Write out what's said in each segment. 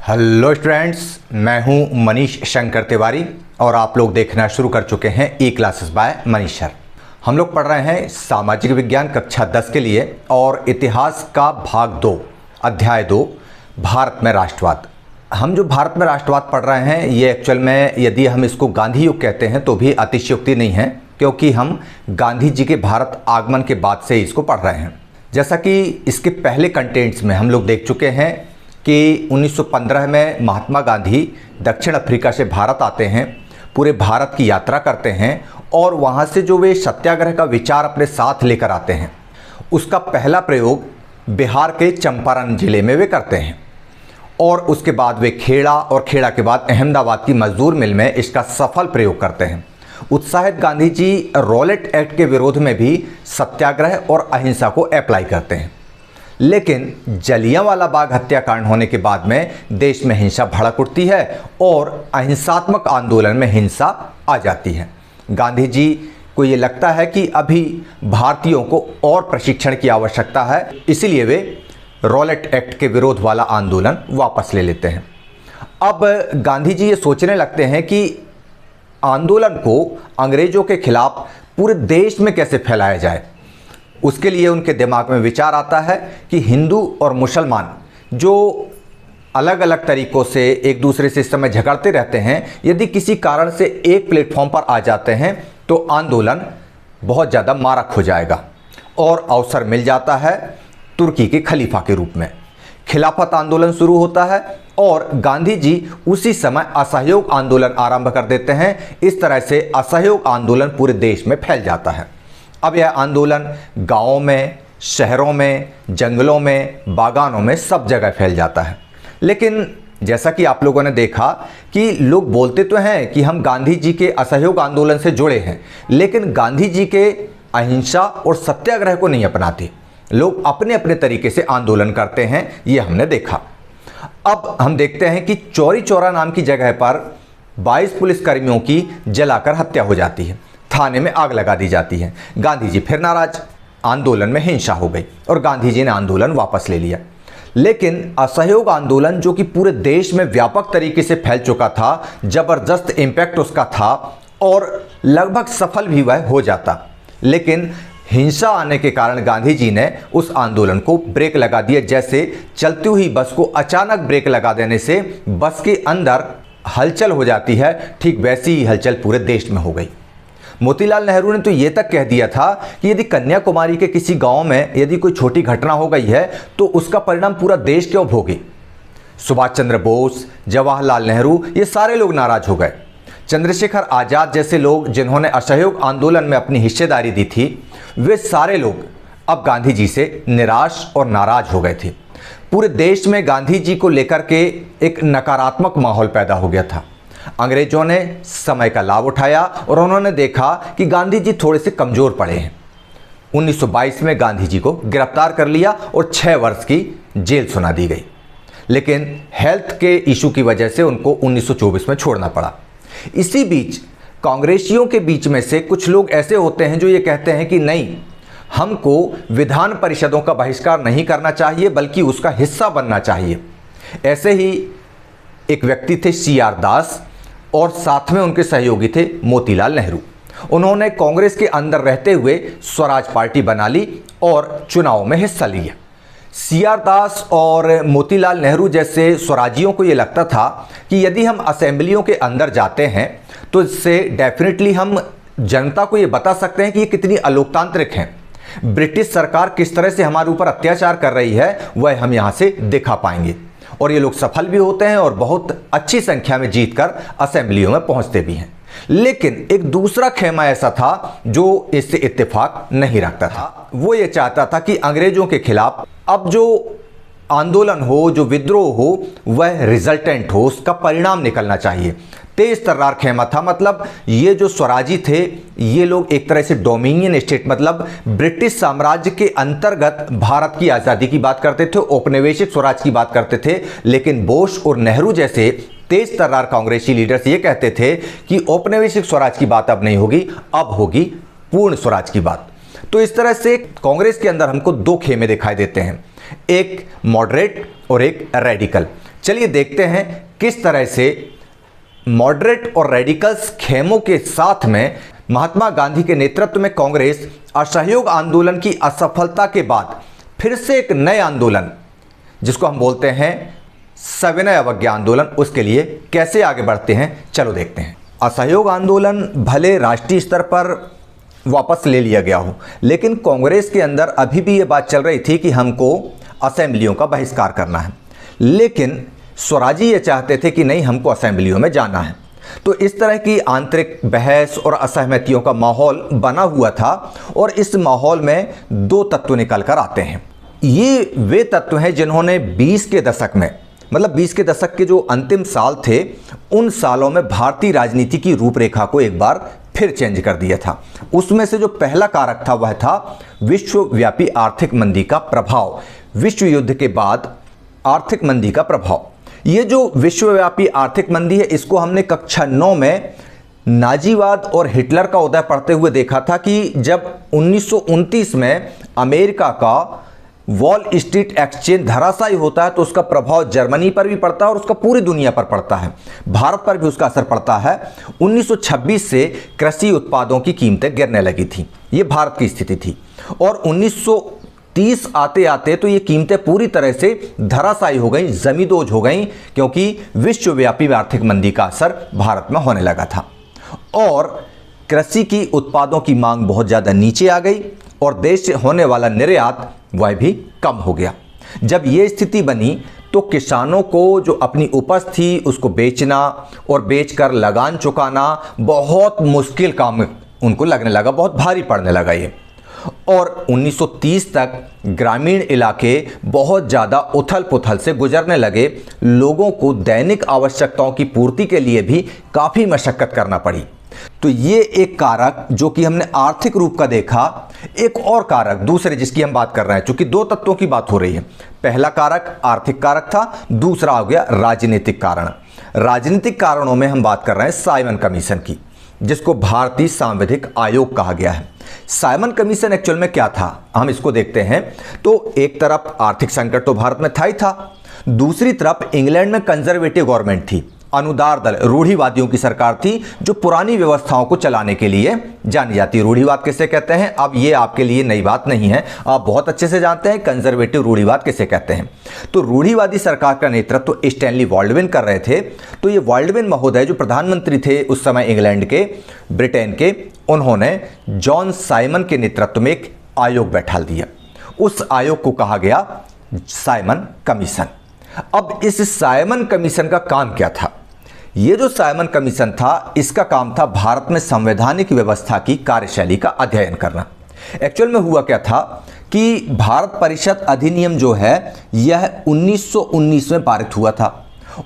Hello students, मैं हूं मनीष शंकर तिवारी और आप लोग देखना शुरू कर चुके हैं ई क्लासेस बाय मनीष सर। हम लोग पढ़ रहे हैं सामाजिक विज्ञान कक्षा 10 के लिए और इतिहास का भाग 2 अध्याय 2 भारत में राष्ट्रवाद। हम जो भारत में राष्ट्रवाद पढ़ रहे हैं ये एक्चुअल में यदि हम इसको गांधी युग कहते हैं तो भी अतिशयोक्ति नहीं है, क्योंकि हम गांधी जी के भारत आगमन के बाद से इसको पढ़ रहे हैं। जैसा कि इसके पहले कंटेंट्स में हम लोग देख चुके हैं कि 1915 में महात्मा गांधी दक्षिण अफ्रीका से भारत आते हैं, पूरे भारत की यात्रा करते हैं और वहाँ से जो वे सत्याग्रह का विचार अपने साथ लेकर आते हैं उसका पहला प्रयोग बिहार के चंपारण जिले में वे करते हैं और उसके बाद वे खेड़ा और खेड़ा के बाद अहमदाबाद की मजदूर मिल में इसका सफल प्रयोग करते हैं। उत्साहित गांधी जी रॉलेट एक्ट के विरोध में भी सत्याग्रह और अहिंसा को अप्लाई करते हैं, लेकिन जलियांवाला बाग हत्याकांड होने के बाद में देश में हिंसा भड़क उठती है और अहिंसात्मक आंदोलन में हिंसा आ जाती है। गांधी जी को ये लगता है कि अभी भारतीयों को और प्रशिक्षण की आवश्यकता है, इसीलिए वे रॉलेट एक्ट के विरोध वाला आंदोलन वापस ले लेते हैं। अब गांधी जी ये सोचने लगते हैं कि आंदोलन को अंग्रेजों के खिलाफ पूरे देश में कैसे फैलाया जाए। उसके लिए उनके दिमाग में विचार आता है कि हिंदू और मुसलमान जो अलग अलग तरीक़ों से एक दूसरे से इस समय झगड़ते रहते हैं, यदि किसी कारण से एक प्लेटफॉर्म पर आ जाते हैं तो आंदोलन बहुत ज़्यादा मारक हो जाएगा और अवसर मिल जाता है तुर्की के खलीफा के रूप में। खिलाफत आंदोलन शुरू होता है और गांधी जी उसी समय असहयोग आंदोलन आरंभ कर देते हैं। इस तरह से असहयोग आंदोलन पूरे देश में फैल जाता है। अब यह आंदोलन गांवों में, शहरों में, जंगलों में, बागानों में सब जगह फैल जाता है। लेकिन जैसा कि आप लोगों ने देखा कि लोग बोलते तो हैं कि हम गांधी जी के असहयोग आंदोलन से जुड़े हैं, लेकिन गांधी जी के अहिंसा और सत्याग्रह को नहीं अपनाते। लोग अपने अपने तरीके से आंदोलन करते हैं, ये हमने देखा। अब हम देखते हैं कि चौरी चौरा नाम की जगह पर 22 पुलिसकर्मियों की जलाकर हत्या हो जाती है, थाने में आग लगा दी जाती है। गांधी जी फिर नाराज, आंदोलन में हिंसा हो गई और गांधी जी ने आंदोलन वापस ले लिया। लेकिन असहयोग आंदोलन जो कि पूरे देश में व्यापक तरीके से फैल चुका था, जबरदस्त इम्पैक्ट उसका था और लगभग सफल भी वह हो जाता, लेकिन हिंसा आने के कारण गांधी जी ने उस आंदोलन को ब्रेक लगा दिया। जैसे चलती हुई बस को अचानक ब्रेक लगा देने से बस के अंदर हलचल हो जाती है, ठीक वैसी ही हलचल पूरे देश में हो गई। मोतीलाल नेहरू ने तो ये तक कह दिया था कि यदि कन्याकुमारी के किसी गांव में यदि कोई छोटी घटना हो गई है तो उसका परिणाम पूरा देश क्यों भोगे। सुभाष चंद्र बोस, जवाहरलाल नेहरू, ये सारे लोग नाराज हो गए। चंद्रशेखर आज़ाद जैसे लोग जिन्होंने असहयोग आंदोलन में अपनी हिस्सेदारी दी थी, वे सारे लोग अब गांधी जी से निराश और नाराज हो गए थे। पूरे देश में गांधी जी को लेकर के एक नकारात्मक माहौल पैदा हो गया था। अंग्रेजों ने समय का लाभ उठाया और उन्होंने देखा कि गांधी जी थोड़े से कमज़ोर पड़े हैं। 1922 में गांधी जी को गिरफ्तार कर लिया और 6 वर्ष की जेल सुना दी गई, लेकिन हेल्थ के इशू की वजह से उनको 1924 में छोड़ना पड़ा। इसी बीच कांग्रेसियों के बीच में से कुछ लोग ऐसे होते हैं जो ये कहते हैं कि नहीं, हमको विधान परिषदों का बहिष्कार नहीं करना चाहिए बल्कि उसका हिस्सा बनना चाहिए। ऐसे ही एक व्यक्ति थे CR दास और साथ में उनके सहयोगी थे मोतीलाल नेहरू। उन्होंने कांग्रेस के अंदर रहते हुए स्वराज पार्टी बना ली और चुनाव में हिस्सा लिया। CR दास और मोतीलाल नेहरू जैसे स्वराजियों को ये लगता था कि यदि हम असेंबलियों के अंदर जाते हैं तो इससे डेफिनेटली हम जनता को ये बता सकते हैं कि ये कितनी अलोकतांत्रिक हैं। ब्रिटिश सरकार किस तरह से हमारे ऊपर अत्याचार कर रही है वह हम यहाँ से दिखा पाएंगे। और ये लोग सफल भी होते हैं और बहुत अच्छी संख्या में जीतकर असेंबलियों में पहुंचते भी हैं। लेकिन एक दूसरा खेमा ऐसा था जो इससे इत्तेफाक नहीं रखता था। वो ये चाहता था कि अंग्रेजों के खिलाफ अब जो आंदोलन हो, जो विद्रोह हो, वह रिजल्टेंट हो, उसका परिणाम निकलना चाहिए। तेज तर्रार खेमा था। मतलब ये जो स्वराजी थे ये लोग एक तरह से डोमिनियन स्टेट मतलब ब्रिटिश साम्राज्य के अंतर्गत भारत की आज़ादी की बात करते थे, औपनिवेशिक स्वराज की बात करते थे। लेकिन बोस और नेहरू जैसे तेज तर्रार कांग्रेसी लीडर्स ये कहते थे कि औपनिवेशिक स्वराज की बात अब नहीं होगी, अब होगी पूर्ण स्वराज की बात। तो इस तरह से कांग्रेस के अंदर हमको 2 खेमे दिखाई देते हैं, एक मॉडरेट और एक रेडिकल। चलिए देखते हैं किस तरह से मॉडरेट और रेडिकल्स खेमों के साथ में महात्मा गांधी के नेतृत्व में कांग्रेस असहयोग आंदोलन की असफलता के बाद फिर से एक नए आंदोलन, जिसको हम बोलते हैं सविनय अवज्ञा आंदोलन, उसके लिए कैसे आगे बढ़ते हैं, चलो देखते हैं। असहयोग आंदोलन भले राष्ट्रीय स्तर पर वापस ले लिया गया हो, लेकिन कांग्रेस के अंदर अभी भी ये बात चल रही थी कि हमको असेंबलियों का बहिष्कार करना है, लेकिन स्वराजी ये चाहते थे कि नहीं, हमको असेंबलियों में जाना है। तो इस तरह की आंतरिक बहस और असहमतियों का माहौल बना हुआ था और इस माहौल में दो तत्व निकल कर आते हैं। ये वे तत्व हैं जिन्होंने 20 के दशक में, मतलब 20 के दशक के जो अंतिम साल थे, उन सालों में भारतीय राजनीति की रूपरेखा को एक बार फिर चेंज कर दिया था। उसमें से जो पहला कारक था वह था विश्वव्यापी आर्थिक मंदी का प्रभाव, विश्व युद्ध के बाद आर्थिक मंदी का प्रभाव। ये जो विश्वव्यापी आर्थिक मंदी है, इसको हमने कक्षा 9 में नाजीवाद और हिटलर का उदय पढ़ते हुए देखा था कि जब 1929 में अमेरिका का वॉल स्ट्रीट एक्सचेंज धराशायी होता है तो उसका प्रभाव जर्मनी पर भी पड़ता है और उसका पूरी दुनिया पर पड़ता है, भारत पर भी उसका असर पड़ता है। 1926 से कृषि उत्पादों की कीमतें गिरने लगी थी, ये भारत की स्थिति थी, और 1930 आते आते तो ये कीमतें पूरी तरह से धराशायी हो गई, जमींदोज हो गई, क्योंकि विश्वव्यापी आर्थिक मंदी का असर भारत में होने लगा था और कृषि की उत्पादों की मांग बहुत ज़्यादा नीचे आ गई और देश से होने वाला निर्यात वह भी कम हो गया। जब ये स्थिति बनी तो किसानों को जो अपनी उपज थी उसको बेचना और बेचकर लगान चुकाना बहुत मुश्किल काम उनको लगने लगा, बहुत भारी पड़ने लगा ये। और 1930 तक ग्रामीण इलाके बहुत ज़्यादा उथल पुथल से गुजरने लगे, लोगों को दैनिक आवश्यकताओं की पूर्ति के लिए भी काफ़ी मशक्कत करना पड़ी। तो ये एक कारक जो कि हमने आर्थिक रूप का देखा। एक और कारक दूसरे जिसकी हम बात कर रहे हैं, चूंकि दो तत्वों की बात हो रही है, पहला कारक आर्थिक कारक था, दूसरा हो गया राजनीतिक कारण। राजनीतिक कारणों में हम बात कर रहे हैं साइमन कमीशन की, जिसको भारतीय सांविधिक आयोग कहा गया है। साइमन कमीशन एक्चुअल में क्या था, हम इसको देखते हैं। तो एक तरफ आर्थिक संकट तो भारत में था ही था, दूसरी तरफ इंग्लैंड में कंजर्वेटिव गवर्नमेंट थी, अनुदार दल, रूढ़िवादियों की सरकार थी जो पुरानी व्यवस्थाओं को चलाने के लिए जानी जाती है। रूढ़िवाद किसे कहते हैं, अब ये आपके लिए नई बात नहीं है, आप बहुत अच्छे से जानते हैं कंजर्वेटिव रूढ़िवाद किसे कहते हैं। तो रूढ़िवादी सरकार का नेतृत्व स्टैनली बॉल्डविन कर रहे थे। तो ये बॉल्डविन महोदय जो प्रधानमंत्री थे उस समय इंग्लैंड के, ब्रिटेन के, उन्होंने जॉन साइमन के नेतृत्व में एक आयोग बैठा दिया। उस आयोग को कहा गया साइमन कमीशन। अब इस साइमन कमीशन का काम क्या था? ये जो साइमन कमीशन था, इसका काम था भारत में संवैधानिक व्यवस्था की कार्यशैली का अध्ययन करना। एक्चुअल में हुआ क्या था कि भारत परिषद अधिनियम जो है यह 1919 में पारित हुआ था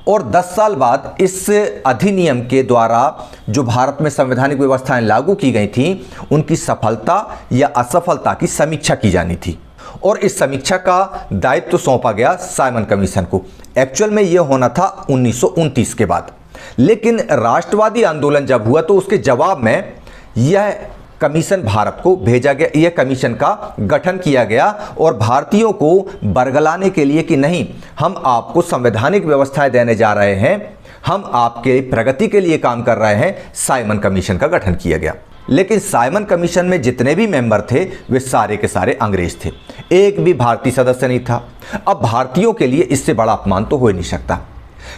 और 10 साल बाद इस अधिनियम के द्वारा जो भारत में संवैधानिक व्यवस्थाएं लागू की गई थीं, उनकी सफलता या असफलता की समीक्षा की जानी थी और इस समीक्षा का दायित्व सौंपा गया साइमन कमीशन को। एक्चुअल में यह होना था 1929 के बाद, लेकिन राष्ट्रवादी आंदोलन जब हुआ तो उसके जवाब में यह कमीशन भारत को भेजा गया, यह कमीशन का गठन किया गया और भारतीयों को बरगलाने के लिए कि नहीं, हम आपको संवैधानिक व्यवस्थाएं देने जा रहे हैं, हम आपके प्रगति के लिए काम कर रहे हैं, साइमन कमीशन का गठन किया गया। लेकिन साइमन कमीशन में जितने भी मेंबर थे वे सारे के सारे अंग्रेज थे, एक भी भारतीय सदस्य नहीं था। अब भारतीयों के लिए इससे बड़ा अपमान तो हो ही नहीं सकता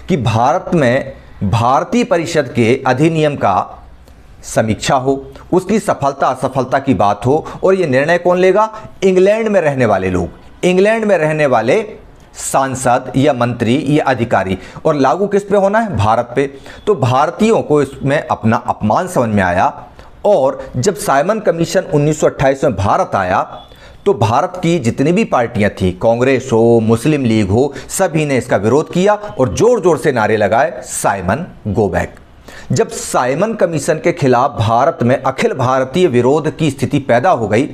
कि भारत में भारतीय परिषद के अधिनियम का समीक्षा हो, उसकी सफलता असफलता की बात हो और ये निर्णय कौन लेगा? इंग्लैंड में रहने वाले लोग, इंग्लैंड में रहने वाले सांसद या मंत्री या अधिकारी, और लागू किस पे होना है? भारत पे। तो भारतीयों को इसमें अपना अपमान समझ में आया और जब साइमन कमीशन 1928 में भारत आया तो भारत की जितनी भी पार्टियां थी, कांग्रेस हो, मुस्लिम लीग हो, सभी ने इसका विरोध किया और जोर जोर से नारे लगाए, साइमन गो बैक। जब साइमन कमीशन के खिलाफ भारत में अखिल भारतीय विरोध की स्थिति पैदा हो गई,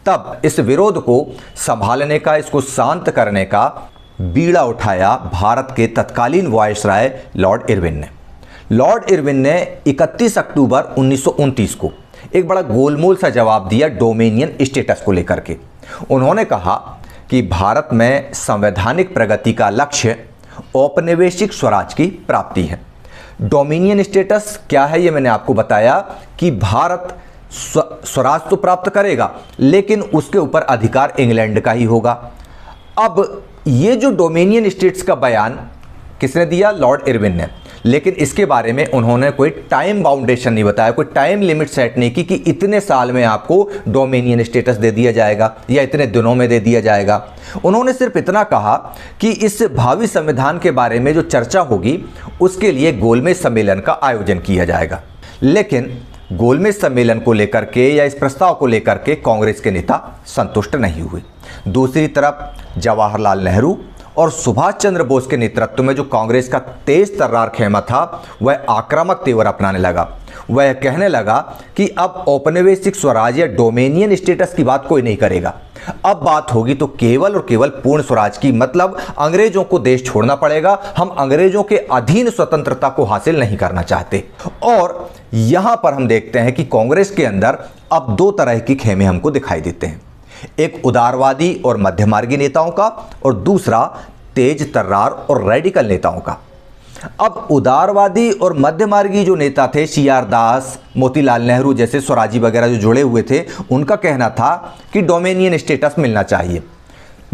तब इस विरोध को संभालने का, इसको शांत करने का बीड़ा उठाया भारत के तत्कालीन वायसराय लॉर्ड इरविन ने। लॉर्ड इरविन ने 31 अक्टूबर 1929 को एक बड़ा गोलमोल सा जवाब दिया डोमिनियन स्टेटस को लेकर के। उन्होंने कहा कि भारत में संवैधानिक प्रगति का लक्ष्य औपनिवेशिक स्वराज की प्राप्ति है। डोमिनियन स्टेटस क्या है, ये मैंने आपको बताया कि भारत स्वराज तो प्राप्त करेगा लेकिन उसके ऊपर अधिकार इंग्लैंड का ही होगा। अब ये जो डोमिनियन स्टेट्स का बयान किसने दिया? लॉर्ड इरविन ने। लेकिन इसके बारे में उन्होंने कोई टाइम बाउंडेशन नहीं बताया, कोई टाइम लिमिट सेट नहीं की कि इतने साल में आपको डोमिनियन स्टेटस दे दिया जाएगा या इतने दिनों में दे दिया जाएगा। उन्होंने सिर्फ इतना कहा कि इस भावी संविधान के बारे में जो चर्चा होगी उसके लिए गोलमेज सम्मेलन का आयोजन किया जाएगा। लेकिन गोलमेज सम्मेलन को लेकर के या इस प्रस्ताव को लेकर के कांग्रेस के नेता संतुष्ट नहीं हुए। दूसरी तरफ जवाहरलाल नेहरू और सुभाष चंद्र बोस के नेतृत्व में जो कांग्रेस का तेज तर्रार खेमा था वह आक्रामक तेवर अपनाने लगा। वह कहने लगा कि अब औपनिवेशिक स्वराज या डोमिनियन स्टेटस की बात कोई नहीं करेगा, अब बात होगी तो केवल और केवल पूर्ण स्वराज की, मतलब अंग्रेजों को देश छोड़ना पड़ेगा, हम अंग्रेजों के अधीन स्वतंत्रता को हासिल नहीं करना चाहते। और यहां पर हम देखते हैं कि कांग्रेस के अंदर अब दो तरह की खेमे हमको दिखाई देते हैं, एक उदारवादी और मध्यमार्गी नेताओं का और दूसरा तेज तर्रार और रेडिकल नेताओं का। अब उदारवादी और मध्यमार्गी जो नेता थे, CR दास, मोतीलाल नेहरू जैसे स्वराजी वगैरह जो जुड़े हुए थे, उनका कहना था कि डोमिनियन स्टेटस मिलना चाहिए,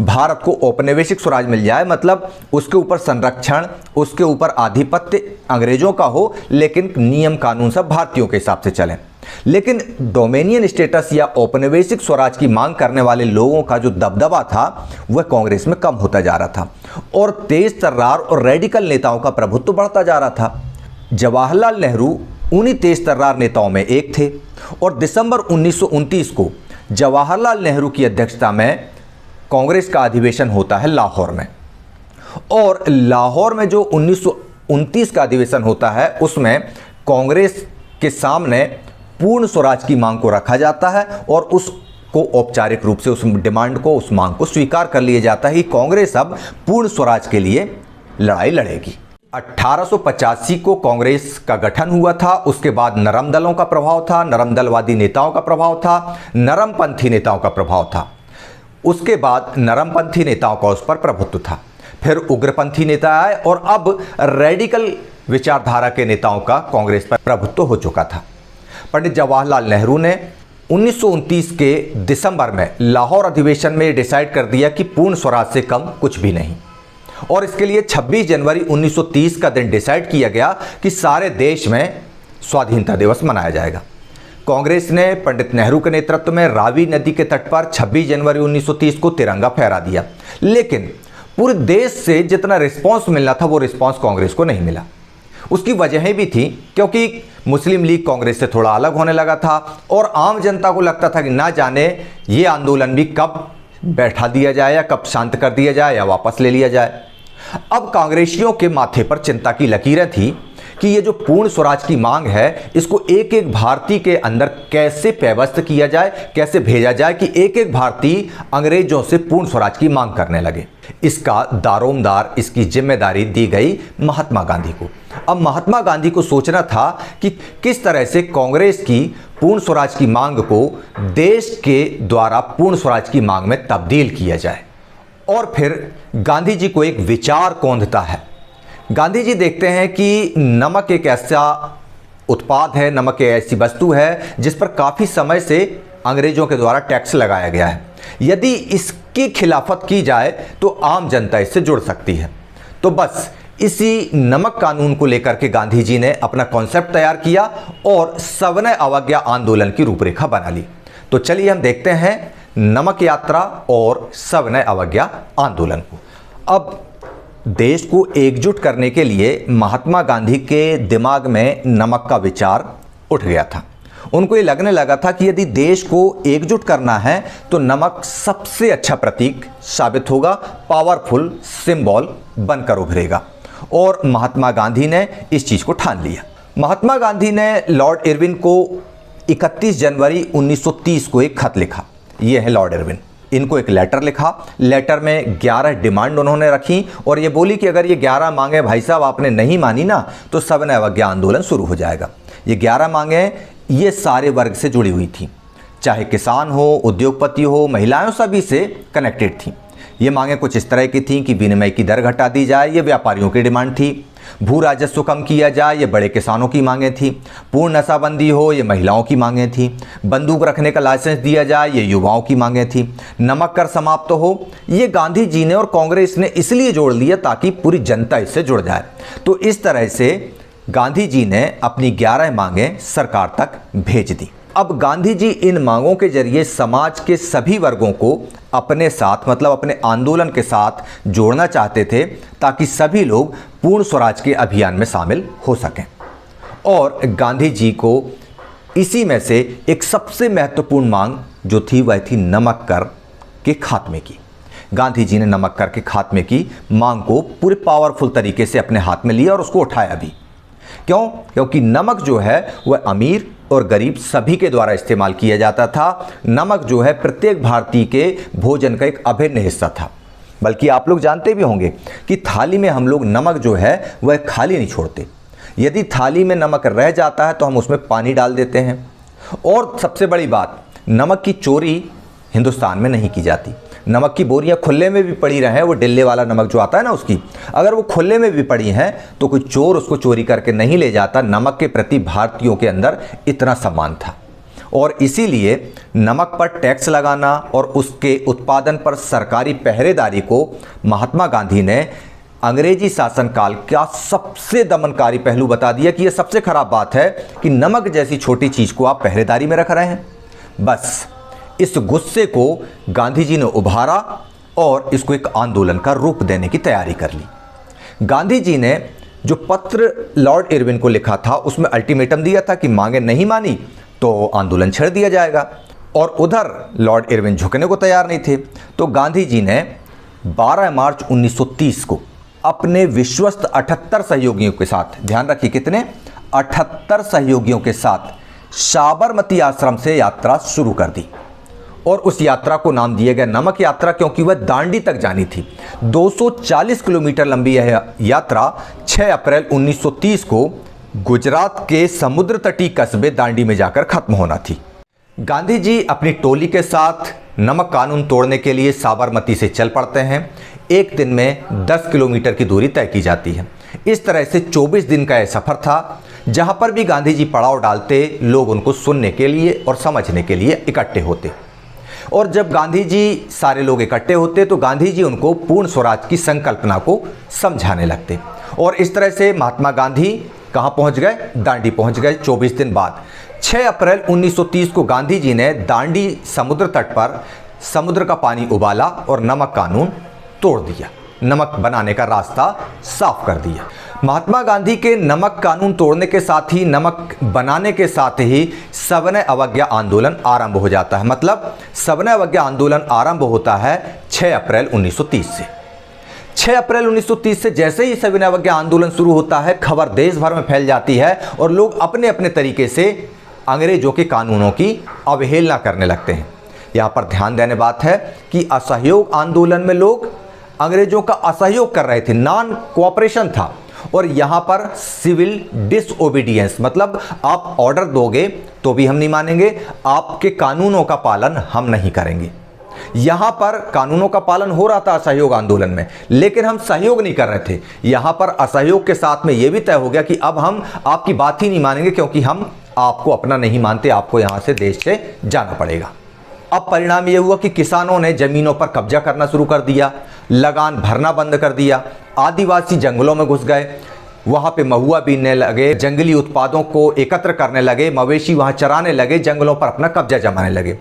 भारत को औपनिवेशिक स्वराज मिल जाए, मतलब उसके ऊपर संरक्षण, उसके ऊपर आधिपत्य अंग्रेजों का हो लेकिन नियम कानून सब भारतीयों के हिसाब से चले। लेकिन डोमिनियन स्टेटस या औपनिवेशिक स्वराज की मांग करने वाले लोगों का जो दबदबा था वह कांग्रेस में कम होता जा रहा था और तेज तर्रार और रेडिकल नेताओं का प्रभुत्व बढ़ता जा रहा था। जवाहरलाल नेहरू उन्हीं तेज तर्रार नेताओं में एक थे और दिसंबर 1929 को जवाहरलाल नेहरू की अध्यक्षता में कांग्रेस का अधिवेशन होता है लाहौर में। और लाहौर में जो 1929 का अधिवेशन होता है उसमें कांग्रेस के सामने पूर्ण स्वराज की मांग को रखा जाता है और उसको औपचारिक रूप से उस डिमांड को, उस मांग को स्वीकार कर लिया जाता है कि कांग्रेस अब पूर्ण स्वराज के लिए लड़ाई लड़ेगी। 1885 को कांग्रेस का गठन हुआ था। उसके बाद नरम दलों का प्रभाव था, नरम दलवादी नेताओं का प्रभाव था, नरमपंथी नेताओं का प्रभाव था। उसके बाद नरमपंथी नेताओं का उस पर प्रभुत्व था, फिर उग्रपंथी नेता आए और अब रेडिकल विचारधारा के नेताओं का कांग्रेस पर प्रभुत्व हो चुका था। पंडित जवाहरलाल नेहरू ने 1929 के दिसंबर में लाहौर अधिवेशन में डिसाइड कर दिया कि पूर्ण स्वराज से कम कुछ भी नहीं, और इसके लिए 26 जनवरी 1930 का दिन डिसाइड किया गया कि सारे देश में स्वाधीनता दिवस मनाया जाएगा। कांग्रेस ने पंडित नेहरू के नेतृत्व में रावी नदी के तट पर 26 जनवरी 1930 को तिरंगा फहरा दिया, लेकिन पूरे देश से जितना रिस्पांस मिलना था वो रिस्पांस कांग्रेस को नहीं मिला। उसकी वजहें भी थी, क्योंकि मुस्लिम लीग कांग्रेस से थोड़ा अलग होने लगा था और आम जनता को लगता था कि ना जाने ये आंदोलन भी कब बैठा दिया जाए या कब शांत कर दिया जाए या वापस ले लिया जाए। अब कांग्रेसियों के माथे पर चिंता की लकीरें थी कि ये जो पूर्ण स्वराज की मांग है इसको एक एक भारतीय के अंदर कैसे व्यवस्थित किया जाए, कैसे भेजा जाए कि एक एक भारतीय अंग्रेजों से पूर्ण स्वराज की मांग करने लगे। इसका दारोमदार, इसकी जिम्मेदारी दी गई महात्मा गांधी को। अब महात्मा गांधी को सोचना था कि किस तरह से कांग्रेस की पूर्ण स्वराज की मांग को देश के द्वारा पूर्ण स्वराज की मांग में तब्दील किया जाए। और फिर गांधी जी को एक विचार कौंधता है। गांधी जी देखते हैं कि नमक एक ऐसा उत्पाद है, नमक एक ऐसी वस्तु है जिस पर काफ़ी समय से अंग्रेजों के द्वारा टैक्स लगाया गया है। यदि इसकी खिलाफत की जाए तो आम जनता इससे जुड़ सकती है। तो बस इसी नमक कानून को लेकर के गांधी जी ने अपना कॉन्सेप्ट तैयार किया और सविनय अवज्ञा आंदोलन की रूपरेखा बना ली। तो चलिए हम देखते हैं नमक यात्रा और सविनय अवज्ञा आंदोलन को। अब देश को एकजुट करने के लिए महात्मा गांधी के दिमाग में नमक का विचार उठ गया था। उनको ये लगने लगा था कि यदि देश को एकजुट करना है तो नमक सबसे अच्छा प्रतीक साबित होगा, पावरफुल सिंबल बनकर उभरेगा। और महात्मा गांधी ने इस चीज़ को ठान लिया। महात्मा गांधी ने लॉर्ड इरविन को 31 जनवरी 1930 को एक खत लिखा। ये है लॉर्ड इरविन। इनको एक लेटर लिखा। लेटर में 11 डिमांड उन्होंने रखी और ये बोली कि अगर ये 11 मांगे भाई साहब आपने नहीं मानी ना तो सविनय अवज्ञा आंदोलन शुरू हो जाएगा। ये 11 मांगे ये सारे वर्ग से जुड़ी हुई थी, चाहे किसान हो, उद्योगपति हो, महिलाएं, सभी से कनेक्टेड थी। ये मांगें कुछ इस तरह की थीं कि विनिमय की दर घटा दी जाए, ये व्यापारियों की डिमांड थी। भू राजस्व कम किया जाए, ये बड़े किसानों की मांगें थी। पूर्ण नशाबंदी हो, ये महिलाओं की मांगें थी। बंदूक रखने का लाइसेंस दिया जाए, ये युवाओं की मांगें थी। नमक कर समाप्त हो, ये गांधी जी ने और कांग्रेस ने इसलिए जोड़ लिया ताकि पूरी जनता इससे जुड़ जाए। तो इस तरह से गांधी जी ने अपनी 11 मांगें सरकार तक भेज दी। अब गांधी जी इन मांगों के जरिए समाज के सभी वर्गों को अपने साथ, मतलब अपने आंदोलन के साथ जोड़ना चाहते थे ताकि सभी लोग पूर्ण स्वराज के अभियान में शामिल हो सकें। और गांधी जी को इसी में से एक सबसे महत्वपूर्ण मांग जो थी वह थी नमक कर के खात्मे की। गांधी जी ने नमक कर के खात्मे की मांग को पूरे पावरफुल तरीके से अपने हाथ में लिया और उसको उठाया भी। क्यों? क्योंकि नमक जो है वह अमीर और गरीब सभी के द्वारा इस्तेमाल किया जाता था। नमक जो है प्रत्येक भारतीय के भोजन का एक अभिन्न हिस्सा था। बल्कि आप लोग जानते भी होंगे कि थाली में हम लोग नमक जो है वह खाली नहीं छोड़ते। यदि थाली में नमक रह जाता है तो हम उसमें पानी डाल देते हैं। और सबसे बड़ी बात, नमक की चोरी हिंदुस्तान में नहीं की जाती। नमक की बोरियां खुले में भी पड़ी रहें, वो डिल्ले वाला नमक जो आता है ना उसकी, अगर वो खुले में भी पड़ी हैं तो कोई चोर उसको चोरी करके नहीं ले जाता। नमक के प्रति भारतीयों के अंदर इतना सम्मान था और इसीलिए नमक पर टैक्स लगाना और उसके उत्पादन पर सरकारी पहरेदारी को महात्मा गांधी ने अंग्रेजी शासनकाल का सबसे दमनकारी पहलू बता दिया कि यह सबसे खराब बात है कि नमक जैसी छोटी चीज को आप पहरेदारी में रख रहे हैं। बस इस गुस्से को गांधी जी ने उभारा और इसको एक आंदोलन का रूप देने की तैयारी कर ली। गांधी जी ने जो पत्र लॉर्ड इरविन को लिखा था उसमें अल्टीमेटम दिया था कि मांगे नहीं मानी तो आंदोलन छेड़ दिया जाएगा। और उधर लॉर्ड इरविन झुकने को तैयार नहीं थे। तो गांधी जी ने 12 मार्च 1930 को अपने विश्वस्त 78 सहयोगियों के साथ, ध्यान रखिए कितने, 78 सहयोगियों के साथ साबरमती आश्रम से यात्रा शुरू कर दी। और उस यात्रा को नाम दिया गया नमक यात्रा क्योंकि वह दांडी तक जानी थी। 240 किलोमीटर लंबी यह यात्रा 6 अप्रैल 1930 को गुजरात के समुद्र तटीय कस्बे दांडी में जाकर खत्म होना थी। गांधी जी अपनी टोली के साथ नमक कानून तोड़ने के लिए साबरमती से चल पड़ते हैं। एक दिन में 10 किलोमीटर की दूरी तय की जाती है। इस तरह से 24 दिन का यह सफर था। जहां पर भी गांधी जी पड़ाव डालते, लोग उनको सुनने के लिए और समझने के लिए इकट्ठे होते। और जब गांधी जी सारे लोग इकट्ठे होते तो गांधी जी उनको पूर्ण स्वराज की संकल्पना को समझाने लगते। और इस तरह से महात्मा गांधी कहां पहुंच गए? दांडी पहुंच गए। 24 दिन बाद 6 अप्रैल 1930 को गांधी जी ने दांडी समुद्र तट पर समुद्र का पानी उबाला और नमक कानून तोड़ दिया। नमक बनाने का रास्ता साफ कर दिया। महात्मा गांधी के नमक कानून तोड़ने के साथ ही, नमक बनाने के साथ ही सविनय अवज्ञा आंदोलन आरंभ हो जाता है। मतलब सविनय अवज्ञा आंदोलन आरंभ होता है 6 अप्रैल 1930 से। 6 अप्रैल 1930 से जैसे ही सविनय अवज्ञा आंदोलन शुरू होता है, खबर देश भर में फैल जाती है और लोग अपने अपने तरीके से अंग्रेजों के कानूनों की अवहेलना करने लगते हैं। यहाँ पर ध्यान देने बात है कि असहयोग आंदोलन में लोग अंग्रेजों का असहयोग कर रहे थे, नॉन कोऑपरेशन था। और यहां पर सिविल डिसओबीडियंस, मतलब आप ऑर्डर दोगे तो भी हम नहीं मानेंगे, आपके कानूनों का पालन हम नहीं करेंगे। यहां पर कानूनों का पालन हो रहा था असहयोग आंदोलन में, लेकिन हम सहयोग नहीं कर रहे थे। यहां पर असहयोग के साथ में यह भी तय हो गया कि अब हम आपकी बात ही नहीं मानेंगे क्योंकि हम आपको अपना नहीं मानते, आपको यहां से देश से जाना पड़ेगा। अब परिणाम यह हुआ कि किसानों ने जमीनों पर कब्जा करना शुरू कर दिया, लगान भरना बंद कर दिया, आदिवासी जंगलों में घुस गए, वहां पे महुआ बीनने लगे, जंगली उत्पादों को एकत्र करने लगे, मवेशी वहां चराने लगे, जंगलों पर अपना कब्जा जमाने लगे।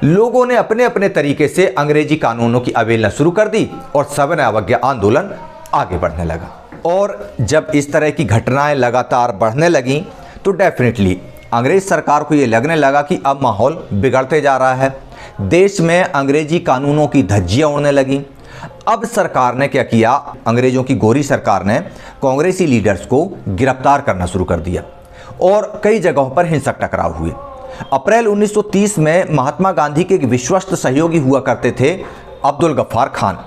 लोगों ने अपने अपने तरीके से अंग्रेजी कानूनों की अवहेलना शुरू कर दी और सविनय अवज्ञा आंदोलन आगे बढ़ने लगा। और जब इस तरह की घटनाएं लगातार बढ़ने लगीं तो डेफिनेटली अंग्रेज सरकार को ये लगने लगा कि अब माहौल बिगड़ते जा रहा है। देश में अंग्रेजी कानूनों की धज्जियां उड़ने लगीं। अब सरकार ने क्या किया? अंग्रेजों की गोरी सरकार ने कांग्रेसी लीडर्स को गिरफ्तार करना शुरू कर दिया और कई जगहों पर हिंसक टकराव हुए। अप्रैल 1930 में महात्मा गांधी के एक विश्वस्त सहयोगी हुआ करते थे अब्दुल गफ्फार खान,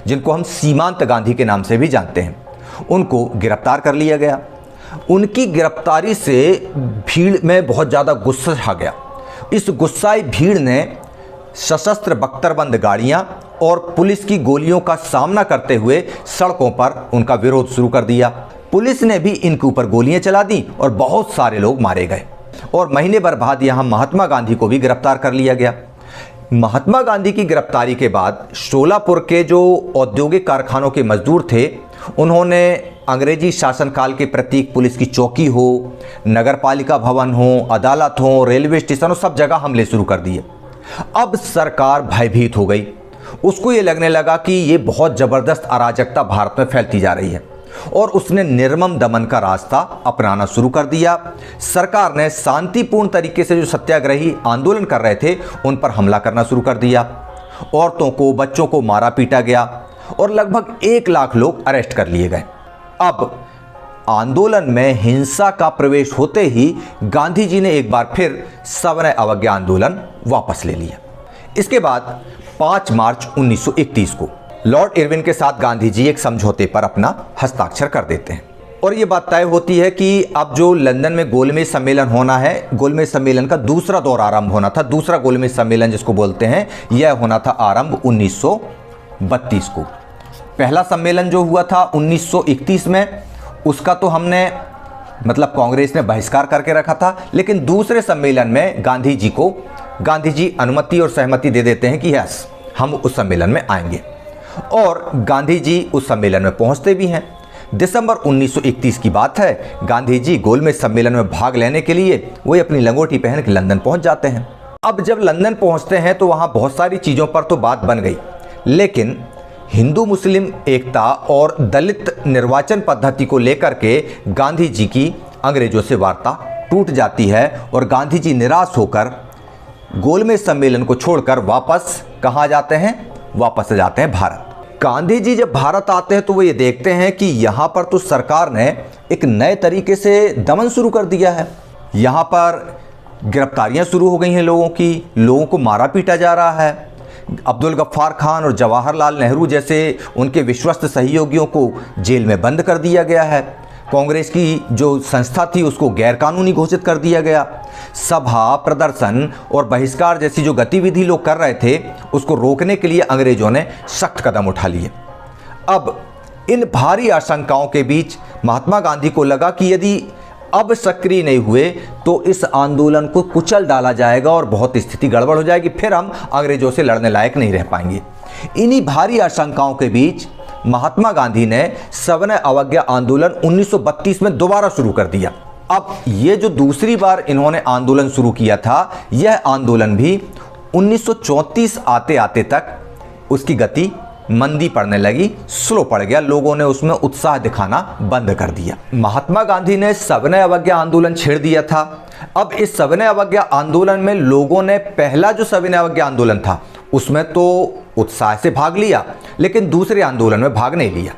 जिनको हम सीमांत गांधी के नाम से भी जानते हैं। उनको गिरफ्तार कर लिया गया। उनकी गिरफ्तारी से भीड़ में बहुत ज़्यादा गुस्सा छा गया। इस गुस्साई भीड़ ने सशस्त्र बख्तरबंद गाड़ियां और पुलिस की गोलियों का सामना करते हुए सड़कों पर उनका विरोध शुरू कर दिया। पुलिस ने भी इनके ऊपर गोलियां चला दी और बहुत सारे लोग मारे गए और महीने भर बाद यहां महात्मा गांधी को भी गिरफ्तार कर लिया गया। महात्मा गांधी की गिरफ्तारी के बाद शोलापुर के जो औद्योगिक कारखानों के मजदूर थे, उन्होंने अंग्रेजी शासनकाल के प्रतीक पुलिस की चौकी हो, नगरपालिका भवन हो, अदालत हो, रेलवे स्टेशन हो, सब जगह हमले शुरू कर दिए। अब सरकार भयभीत हो गई। उसको ये लगने लगा कि ये बहुत ज़बरदस्त अराजकता भारत में फैलती जा रही है और उसने निर्मम दमन का रास्ता अपनाना शुरू कर दिया। सरकार ने शांतिपूर्ण तरीके से जो सत्याग्रही आंदोलन कर रहे थे उन पर हमला करना शुरू कर दिया। औरतों को, बच्चों को मारा पीटा गया और लगभग 1 लाख लोग अरेस्ट कर लिए गए। अब आंदोलन में हिंसा का प्रवेश होते ही गांधी जी ने एक बार फिर सविनय अवज्ञा आंदोलन वापस ले लिया। इसके बाद 5 मार्च 1931 को लॉर्ड इरविन के साथ गांधी जी एक समझौते पर अपना हस्ताक्षर कर देते हैं और ये बात तय होती है कि अब जो लंदन में गोलमेज सम्मेलन होना है, गोलमेज सम्मेलन का दूसरा दौर आरंभ होना था। दूसरा गोलमेज सम्मेलन जिसको बोलते हैं, यह होना था आरंभ 1932 को। पहला सम्मेलन जो हुआ था 1931 में, उसका तो हमने मतलब कांग्रेस ने बहिष्कार करके रखा था, लेकिन दूसरे सम्मेलन में गांधी जी अनुमति और सहमति दे देते हैं कि यस, हम उस सम्मेलन में आएंगे और गांधी जी उस सम्मेलन में पहुंचते भी हैं। दिसंबर 1931 की बात है। गांधी जी गोलमेज सम्मेलन में भाग लेने के लिए वो अपनी लंगोटी पहन के लंदन पहुंच जाते हैं। अब जब लंदन पहुंचते हैं तो वहां बहुत सारी चीज़ों पर तो बात बन गई, लेकिन हिंदू मुस्लिम एकता और दलित निर्वाचन पद्धति को लेकर के गांधी जी की अंग्रेजों से वार्ता टूट जाती है और गांधी जी निराश होकर गोलमेज सम्मेलन को छोड़कर वापस कहाँ जाते हैं? वापस जाते हैं भारत। गांधी जी जब भारत आते हैं तो वो ये देखते हैं कि यहाँ पर तो सरकार ने एक नए तरीके से दमन शुरू कर दिया है। यहाँ पर गिरफ्तारियाँ शुरू हो गई हैं लोगों की, लोगों को मारा पीटा जा रहा है। अब्दुल गफ्फार खान और जवाहरलाल नेहरू जैसे उनके विश्वस्त सहयोगियों को जेल में बंद कर दिया गया है। कांग्रेस की जो संस्था थी उसको गैरकानूनी घोषित कर दिया गया। सभा, प्रदर्शन और बहिष्कार जैसी जो गतिविधि लोग कर रहे थे उसको रोकने के लिए अंग्रेजों ने सख्त कदम उठा लिए। अब इन भारी आशंकाओं के बीच महात्मा गांधी को लगा कि यदि अब सक्रिय नहीं हुए तो इस आंदोलन को कुचल डाला जाएगा और बहुत स्थिति गड़बड़ हो जाएगी, फिर हम अंग्रेजों से लड़ने लायक नहीं रह पाएंगे। इन्हीं भारी आशंकाओं के बीच महात्मा गांधी ने सविनय अवज्ञा आंदोलन 1932 में दोबारा शुरू कर दिया। अब ये जो दूसरी बार इन्होंने आंदोलन शुरू किया था, यह आंदोलन भी 1934 आते आते तक उसकी गति मंदी पड़ने लगी, स्लो पड़ गया। लोगों ने उसमें उत्साह दिखाना बंद कर दिया। महात्मा गांधी ने सविनय अवज्ञा आंदोलन छेड़ दिया था। अब इस सविनय अवज्ञा आंदोलन में लोगों ने पहला जो सविनय अवज्ञा आंदोलन था उसमें तो उत्साह से भाग लिया, लेकिन दूसरे आंदोलन में भाग नहीं लिया।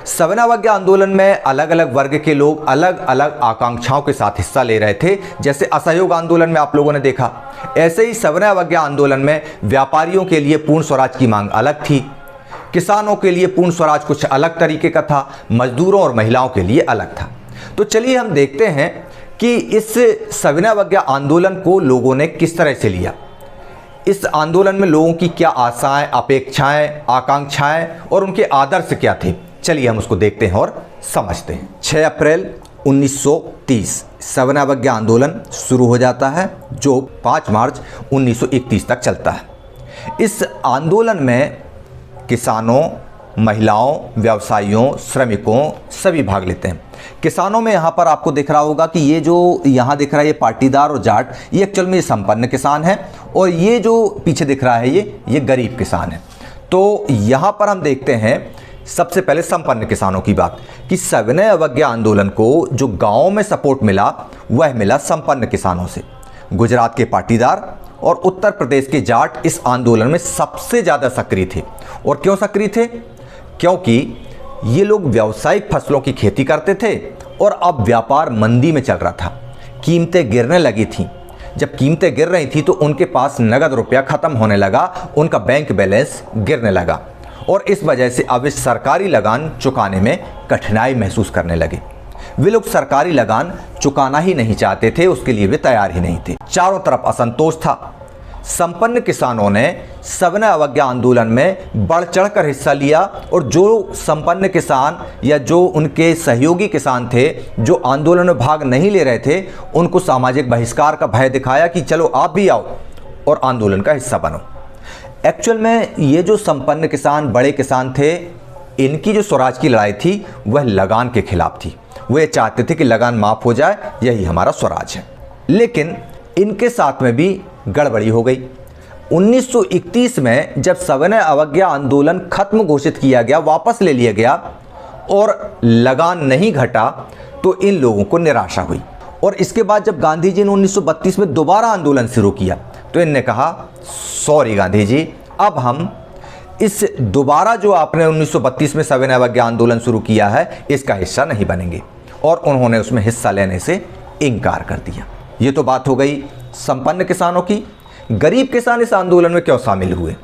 सविनय अवज्ञा आंदोलन में अलग अलग वर्ग के लोग अलग अलग आकांक्षाओं के साथ हिस्सा ले रहे थे। जैसे असहयोग आंदोलन में आप लोगों ने देखा, ऐसे ही सविनय अवज्ञा आंदोलन में व्यापारियों के लिए पूर्ण स्वराज की मांग अलग थी, किसानों के लिए पूर्ण स्वराज कुछ अलग तरीके का था, मजदूरों और महिलाओं के लिए अलग था। तो चलिए हम देखते हैं कि इस सविनय अवज्ञा आंदोलन को लोगों ने किस तरह से लिया। इस आंदोलन में लोगों की क्या आशाएं, अपेक्षाएं, आकांक्षाएं और उनके आदर्श क्या थे, चलिए हम उसको देखते हैं और समझते हैं। 6 अप्रैल 1930 सविनय अवज्ञा आंदोलन शुरू हो जाता है जो 5 मार्च 1931 तक चलता है। इस आंदोलन में किसानों, महिलाओं, व्यवसायियों, श्रमिकों सभी भाग लेते हैं। किसानों में यहाँ पर आपको दिख रहा होगा कि ये जो यहाँ दिख रहा है ये पाटीदार और जाट, ये एक्चुअल में संपन्न किसान है और ये जो पीछे दिख रहा है ये गरीब किसान है। तो यहाँ पर हम देखते हैं सबसे पहले संपन्न किसानों की बात कि सविनय अवज्ञा आंदोलन को जो गाँव में सपोर्ट मिला वह मिला संपन्न किसानों से। गुजरात के पाटीदार और उत्तर प्रदेश के जाट इस आंदोलन में सबसे ज़्यादा सक्रिय थे। और क्यों सक्रिय थे? क्योंकि ये लोग व्यावसायिक फसलों की खेती करते थे और अब व्यापार मंदी में चल रहा था, कीमतें गिरने लगी थीं। जब कीमतें गिर रही थी तो उनके पास नगद रुपया ख़त्म होने लगा, उनका बैंक बैलेंस गिरने लगा और इस वजह से अब इस सरकारी लगान चुकाने में कठिनाई महसूस करने लगे। वे लोग सरकारी लगान चुकाना ही नहीं चाहते थे, उसके लिए वे तैयार ही नहीं थे। चारों तरफ असंतोष था। संपन्न किसानों ने सविनय अवज्ञा आंदोलन में बढ़ चढ़कर हिस्सा लिया और जो संपन्न किसान या जो उनके सहयोगी किसान थे जो आंदोलन में भाग नहीं ले रहे थे, उनको सामाजिक बहिष्कार का भय दिखाया कि चलो आप भी आओ और आंदोलन का हिस्सा बनो। एक्चुअल में ये जो संपन्न किसान, बड़े किसान थे, इनकी जो स्वराज की लड़ाई थी वह लगान के खिलाफ थी। वे चाहते थे कि लगान माफ़ हो जाए, यही हमारा स्वराज है। लेकिन इनके साथ में भी गड़बड़ी हो गई। 1931 में जब सविनय अवज्ञा आंदोलन खत्म घोषित किया गया, वापस ले लिया गया और लगान नहीं घटा, तो इन लोगों को निराशा हुई। और इसके बाद जब गांधी जी ने 1932 में दोबारा आंदोलन शुरू किया तो इनने कहा, सॉरी गांधी जी, अब हम इस दोबारा जो आपने 1932 में सविनय अवज्ञा आंदोलन शुरू किया है इसका हिस्सा नहीं बनेंगे, और उन्होंने उसमें हिस्सा लेने से इनकार कर दिया। ये तो बात हो गई संपन्न किसानों की। गरीब किसान इस आंदोलन में क्यों शामिल हुए?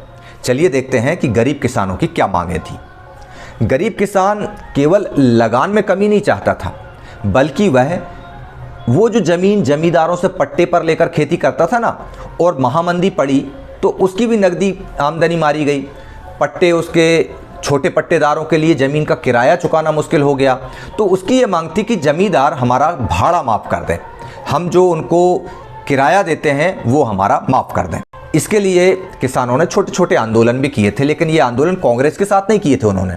चलिए देखते हैं कि गरीब किसानों की क्या मांगें थी। गरीब किसान केवल लगान में कमी नहीं चाहता था, बल्कि वो जो ज़मीन जमींदारों से पट्टे पर लेकर खेती करता था ना, और महामंदी पड़ी तो उसकी भी नकदी आमदनी मारी गई। पट्टे, उसके छोटे पट्टेदारों के लिए ज़मीन का किराया चुकाना मुश्किल हो गया, तो उसकी ये मांग थी कि ज़मींदार हमारा भाड़ा माफ़ कर दें, हम जो उनको किराया देते हैं वो हमारा माफ़ कर दें। इसके लिए किसानों ने छोटे छोटे आंदोलन भी किए थे, लेकिन ये आंदोलन कांग्रेस के साथ नहीं किए थे। उन्होंने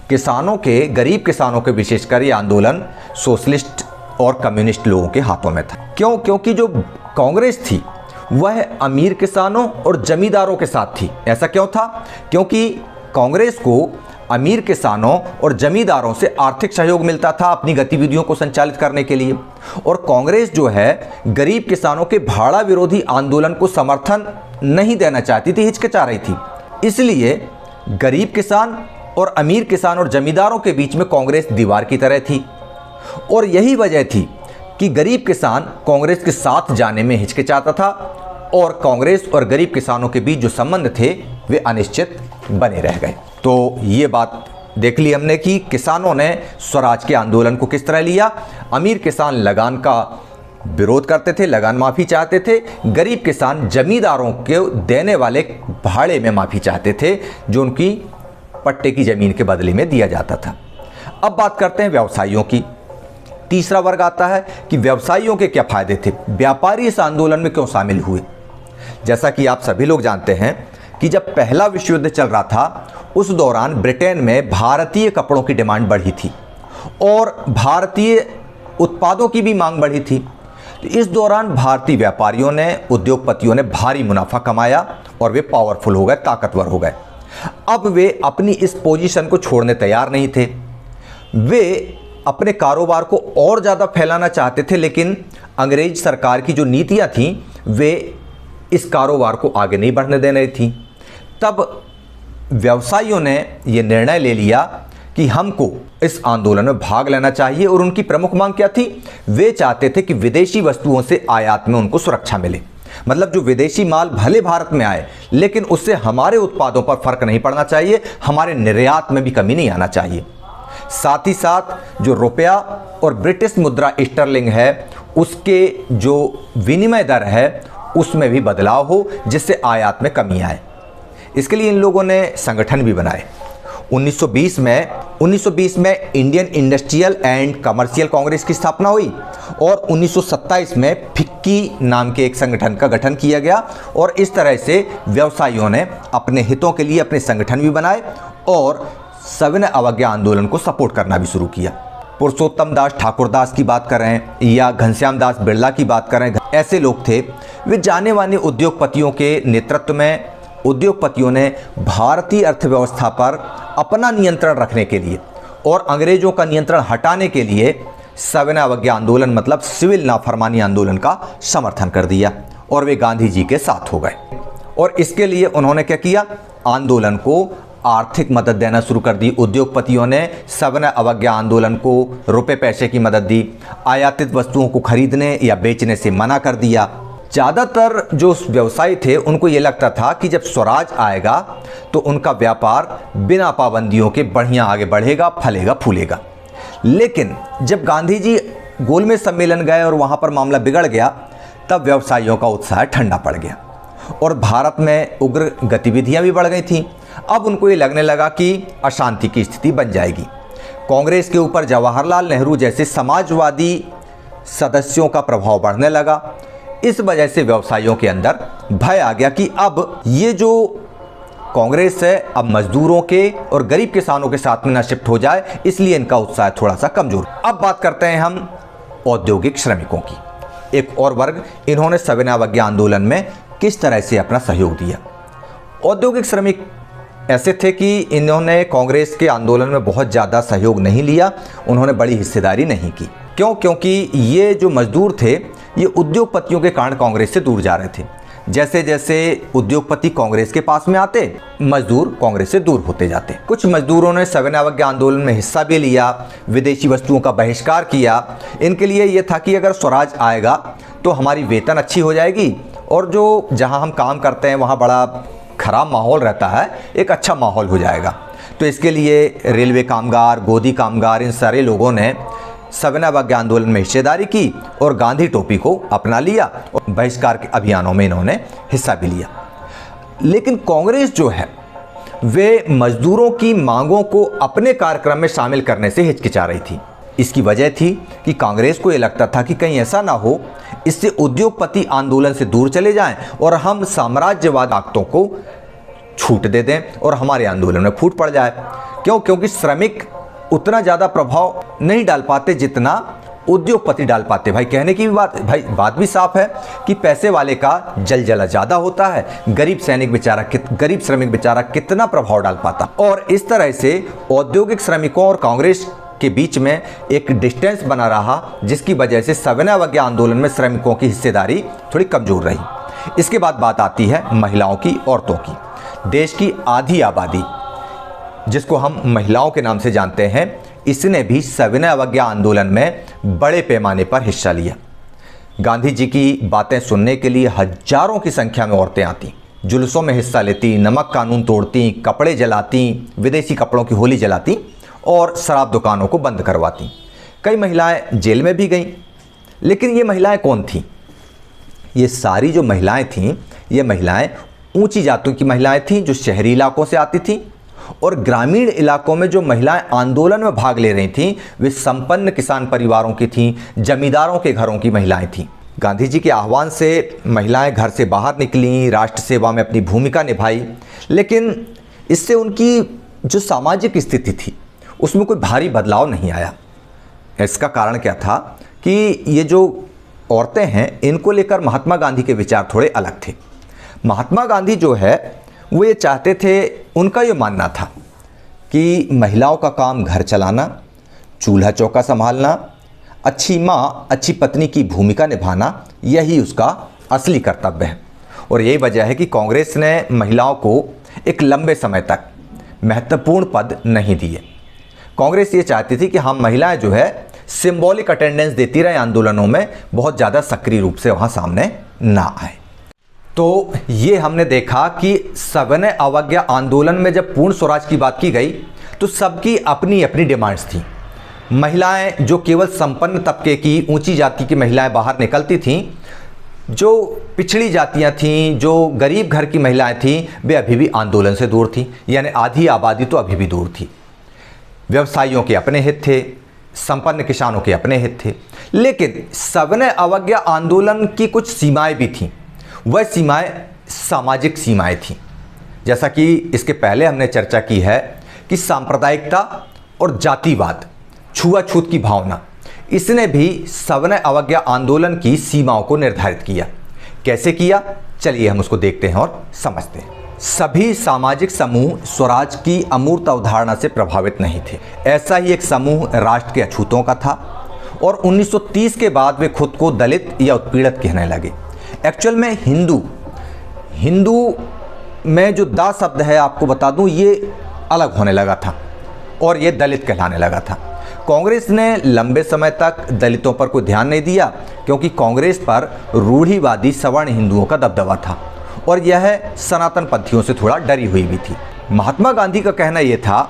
किसानों के, गरीब किसानों के विशेषकर ये आंदोलन सोशलिस्ट और कम्युनिस्ट लोगों के हाथों में था। क्यों? क्योंकि जो कांग्रेस थी वह अमीर किसानों और जमींदारों के साथ थी। ऐसा क्यों था? क्योंकि कांग्रेस को अमीर किसानों और जमींदारों से आर्थिक सहयोग मिलता था अपनी गतिविधियों को संचालित करने के लिए, और कांग्रेस जो है गरीब किसानों के भाड़ा विरोधी आंदोलन को समर्थन नहीं देना चाहती थी, हिचकिचा रही थी। इसलिए गरीब किसान और अमीर किसान और जमींदारों के बीच में कांग्रेस दीवार की तरह थी, और यही वजह थी कि गरीब किसान कांग्रेस के साथ जाने में हिचकिचाता था, और कांग्रेस और गरीब किसानों के बीच जो संबंध थे वे अनिश्चित बने रह गए। तो ये बात देख ली हमने कि किसानों ने स्वराज के आंदोलन को किस तरह लिया। अमीर किसान लगान का विरोध करते थे, लगान माफ़ी चाहते थे। गरीब किसान जमींदारों के देने वाले भाड़े में माफ़ी चाहते थे जो उनकी पट्टे की ज़मीन के बदले में दिया जाता था। अब बात करते हैं व्यवसायियों की। तीसरा वर्ग आता है कि व्यवसायियों के क्या फ़ायदे थे, व्यापारी इस आंदोलन में क्यों शामिल हुए। जैसा कि आप सभी लोग जानते हैं कि जब पहला विश्व युद्ध चल रहा था उस दौरान ब्रिटेन में भारतीय कपड़ों की डिमांड बढ़ी थी और भारतीय उत्पादों की भी मांग बढ़ी थी। तो इस दौरान भारतीय व्यापारियों ने, उद्योगपतियों ने भारी मुनाफा कमाया और वे पावरफुल हो गए, ताकतवर हो गए। अब वे अपनी इस पोजीशन को छोड़ने तैयार नहीं थे। वे अपने कारोबार को और ज़्यादा फैलाना चाहते थे, लेकिन अंग्रेज सरकार की जो नीतियां थीं वे इस कारोबार को आगे नहीं बढ़ने दे रही थी। तब व्यवसायियों ने यह निर्णय ले लिया कि हमको इस आंदोलन में भाग लेना चाहिए, और उनकी प्रमुख मांग क्या थी? वे चाहते थे कि विदेशी वस्तुओं से आयात में उनको सुरक्षा मिले। मतलब जो विदेशी माल भले भारत में आए, लेकिन उससे हमारे उत्पादों पर फर्क नहीं पड़ना चाहिए, हमारे निर्यात में भी कमी नहीं आना चाहिए। साथ ही साथ जो रुपया और ब्रिटिश मुद्रा स्टर्लिंग है उसके जो विनिमय दर है उसमें भी बदलाव हो, जिससे आयात में कमी आए। इसके लिए इन लोगों ने संगठन भी बनाए। 1920 में Indian industrial and commercial Congress की स्थापना हुई, और 1927 में फिक्की नाम के एक संगठन का गठन किया गया, और इस तरह से व्यवसायियों ने अपने हितों के लिए अपने संगठन भी बनाए और सविनय अवज्ञा आंदोलन को सपोर्ट करना भी शुरू किया। पुरुषोत्तम दास ठाकुरदास की बात करें या घनश्याम दास बिरला की बात करें, ऐसे लोग थे। वे जाने माने उद्योगपतियों के नेतृत्व में उद्योगपतियों ने भारतीय अर्थव्यवस्था पर अपना नियंत्रण रखने के लिए और अंग्रेजों का नियंत्रण हटाने के लिए सविनय अवज्ञा आंदोलन मतलब सिविल नाफरमानी आंदोलन का समर्थन कर दिया, और वे गांधी जी के साथ हो गए। और इसके लिए उन्होंने क्या किया? आंदोलन को आर्थिक मदद देना शुरू कर दी। उद्योगपतियों ने सविनय अवज्ञा आंदोलन को रुपए पैसे की मदद दी, आयातित वस्तुओं को खरीदने या बेचने से मना कर दिया। ज़्यादातर जो व्यवसायी थे उनको ये लगता था कि जब स्वराज आएगा तो उनका व्यापार बिना पाबंदियों के बढ़िया आगे बढ़ेगा, फलेगा फूलेगा। लेकिन जब गांधी जी गोलमेज सम्मेलन गए और वहाँ पर मामला बिगड़ गया, तब व्यवसायियों का उत्साह ठंडा पड़ गया और भारत में उग्र गतिविधियां भी बढ़ गई थीं। अब उनको ये लगने लगा कि अशांति की स्थिति बन जाएगी। कांग्रेस के ऊपर जवाहरलाल नेहरू जैसे समाजवादी सदस्यों का प्रभाव बढ़ने लगा। इस वजह से व्यवसायियों के अंदर भय आ गया कि अब ये जो कांग्रेस है अब मजदूरों के और गरीब किसानों के साथ में न शिफ्ट हो जाए, इसलिए इनका उत्साह थोड़ा सा कमजोर। अब बात करते हैं हम औद्योगिक श्रमिकों की। एक और वर्ग, इन्होंने सविनय अवज्ञा आंदोलन में किस तरह से अपना सहयोग दिया। औद्योगिक श्रमिक ऐसे थे कि इन्होंने कांग्रेस के आंदोलन में बहुत ज़्यादा सहयोग नहीं लिया, उन्होंने बड़ी हिस्सेदारी नहीं की। क्यों? क्योंकि ये जो मजदूर थे ये उद्योगपतियों के कारण कांग्रेस से दूर जा रहे थे। जैसे जैसे उद्योगपति कांग्रेस के पास में आते, मजदूर कांग्रेस से दूर होते जाते। कुछ मजदूरों ने सविनय अवज्ञा आंदोलन में हिस्सा भी लिया, विदेशी वस्तुओं का बहिष्कार किया। इनके लिए ये था कि अगर स्वराज आएगा तो हमारी वेतन अच्छी हो जाएगी और जो जहां हम काम करते हैं वहां बड़ा खराब माहौल रहता है, एक अच्छा माहौल हो जाएगा। तो इसके लिए रेलवे कामगार, गोदी कामगार, इन सारे लोगों ने सविनय अवज्ञा आंदोलन में हिस्सेदारी की और गांधी टोपी को अपना लिया और बहिष्कार के अभियानों में इन्होंने हिस्सा भी लिया। लेकिन कांग्रेस जो है वे मजदूरों की मांगों को अपने कार्यक्रम में शामिल करने से हिचकिचा रही थी। इसकी वजह थी कि कांग्रेस को ये लगता था कि कहीं ऐसा ना हो इससे उद्योगपति आंदोलन से दूर चले जाएं और हम साम्राज्यवाद ताकतों को छूट दे दें और हमारे आंदोलन में फूट पड़ जाए। क्यों? क्योंकि श्रमिक उतना ज़्यादा प्रभाव नहीं डाल पाते जितना उद्योगपति डाल पाते। भाई कहने की भी बात भी साफ है कि पैसे वाले का जलजला ज़्यादा होता है, गरीब श्रमिक बेचारा कितना प्रभाव डाल पाता। और इस तरह से औद्योगिक श्रमिकों और कांग्रेस के बीच में एक डिस्टेंस बना रहा, जिसकी वजह से सविनय अवज्ञा आंदोलन में श्रमिकों की हिस्सेदारी थोड़ी कमजोर रही। इसके बाद बात आती है महिलाओं की, औरतों की। देश की आधी आबादी, जिसको हम महिलाओं के नाम से जानते हैं, इसने भी सविनय अवज्ञा आंदोलन में बड़े पैमाने पर हिस्सा लिया। गांधी जी की बातें सुनने के लिए हजारों की संख्या में औरतें आती, जुलूसों में हिस्सा लेती, नमक कानून तोड़ती, कपड़े जलाती, विदेशी कपड़ों की होली जलाती और शराब दुकानों को बंद करवाती। कई महिलाएं जेल में भी गईं। लेकिन ये महिलाएं कौन थीं? ये सारी जो महिलाएं थीं, ये महिलाएं ऊंची जातियों की महिलाएं थीं जो शहरी इलाकों से आती थीं, और ग्रामीण इलाकों में जो महिलाएं आंदोलन में भाग ले रही थीं वे संपन्न किसान परिवारों की थीं, जमींदारों के घरों की महिलाएं थीं। गांधी जी के आह्वान से महिलाएं घर से बाहर निकलीं, राष्ट्र सेवा में अपनी भूमिका निभाई। लेकिन इससे उनकी जो सामाजिक स्थिति थी उसमें कोई भारी बदलाव नहीं आया। इसका कारण क्या था कि ये जो औरतें हैं इनको लेकर महात्मा गांधी के विचार थोड़े अलग थे। महात्मा गांधी जो है वो ये चाहते थे, उनका ये मानना था कि महिलाओं का काम घर चलाना, चूल्हा चौका संभालना, अच्छी माँ, अच्छी पत्नी की भूमिका निभाना, यही उसका असली कर्तव्य है। और यही वजह है कि कांग्रेस ने महिलाओं को एक लंबे समय तक महत्वपूर्ण पद नहीं दिए। कांग्रेस ये चाहती थी कि हम महिलाएं जो है सिंबॉलिक अटेंडेंस देती रहे आंदोलनों में, बहुत ज़्यादा सक्रिय रूप से वहाँ सामने ना आए। तो ये हमने देखा कि सविनय अवज्ञा आंदोलन में जब पूर्ण स्वराज की बात की गई तो सबकी अपनी अपनी डिमांड्स थी। महिलाएं जो केवल संपन्न तबके की, ऊंची जाति की महिलाएं बाहर निकलती थीं, जो पिछड़ी जातियां थीं, जो गरीब घर की महिलाएं थीं, वे अभी भी आंदोलन से दूर थीं, यानी आधी आबादी तो अभी भी दूर थी। व्यवसायियों के अपने हित थे, संपन्न किसानों के अपने हित थे। लेकिन सविनय अवज्ञा आंदोलन की कुछ सीमाएं भी थीं। वह सीमाएं सामाजिक सीमाएं थीं। जैसा कि इसके पहले हमने चर्चा की है कि सांप्रदायिकता और जातिवाद, छुआछूत की भावना, इसने भी सविनय अवज्ञा आंदोलन की सीमाओं को निर्धारित किया। कैसे किया, चलिए हम उसको देखते हैं और समझते हैं। सभी सामाजिक समूह स्वराज की अमूर्त अवधारणा से प्रभावित नहीं थे। ऐसा ही एक समूह राष्ट्र के अछूतों का था और 1930 के बाद वे खुद को दलित या उत्पीड़ित कहने लगे। एक्चुअल में हिंदू में जो दा शब्द है, आपको बता दूं, ये अलग होने लगा था और ये दलित कहलाने लगा था। कांग्रेस ने लंबे समय तक दलितों पर कोई ध्यान नहीं दिया क्योंकि कांग्रेस पर रूढ़िवादी सवर्ण हिंदुओं का दबदबा था और यह सनातन पंथियों से थोड़ा डरी हुई भी थी। महात्मा गांधी का कहना यह था